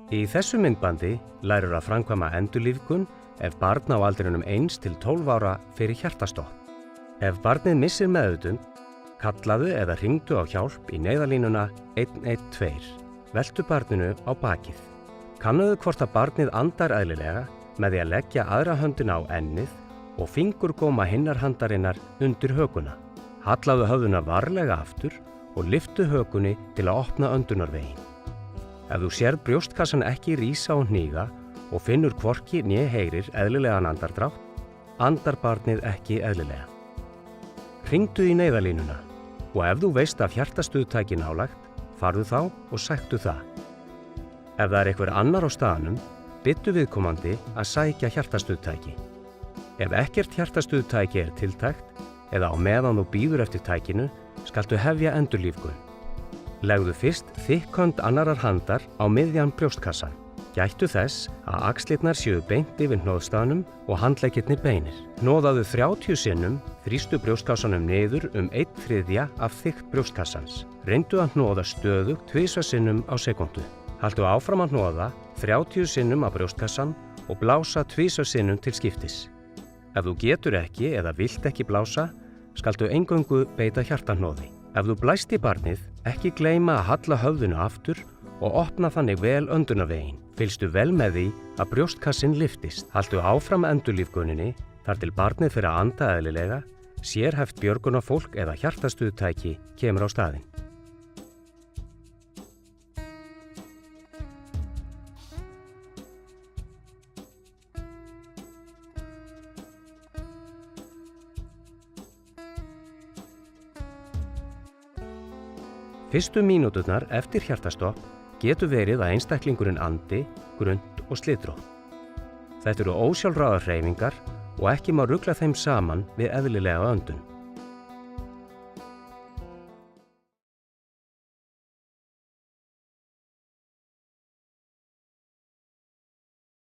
Í þessu myndbandi lærir að framkvæma endurlífgun ef barn á aldrinum 1 til 12 ára fyrir hjartastopp. Ef barnið missir meðvitund, kallaðu eða hringdu á hjálp í neyðarlínuna 112. Veltu barninu á bakið. Kannaðu hvort að barnið andar eðlilega með því að leggja aðra höndina á ennið og fingurgóma hinnar handarinnar undir hökuna. Hallaðu höfðuna varlega aftur og lyftu hökunni til að opna öndunarveginn. Ef þú sér brjóstkassan ekki rísa og hníga og finnur hvorki né heyrir eðlilegan andardrátt, andar barnið ekki eðlilega. Hringdu í neyðarlínuna og ef þú veist af hjartastuðtæki nálægt, farðu þá og sæktu það. Ef það einhver annar á staðnum, biðdu viðkomandi að sækja hjartastuðtæki. Ef ekkert hjartastuðtæki er tiltækt eða á meðan þú bíður eftir tækinu, skaltu hefja endurlífgun. Legðu fyrst þykk hönd annarar handar á miðjan brjóstkassan. Gættu þess að axlirnar séu beint yfir hnoðstaðnum og handleggirnir beinir. Hnoðaðu 30 sinnum, þrýstu brjóstkassanum niður 1/3 af þykkt brjóstkassans. Reyndu að hnoða stöðugt 2 sinnum á sekúndu. Haltu áfram að hnoða 30 sinnum á brjóstkassan og blása 2 sinnum til skiptis. Ef þú getur ekki eða vilt ekki blása, skaltu eingöngu beita hjartahnoði. Ef þú blæst í barnið, ekki gleyma að halla höfðinu aftur og opna þannig vel öndunarveginn. Fylgstu vel með því að brjóstkassin lyftist. Haltu áfram endurlífguninni þar til barnið fyrir að anda eðlilega, sérhæft björgunarfólk eða hjartastuðtæki kemur á staðinn. Fyrstu mínúturnar eftir hjartastopp getur verið að einstaklingurinn andi, grunnt og slitrótt. Þetta eru ósjálfráðar hreyfingar og ekki má rugla þeim saman við eðlilega öndun.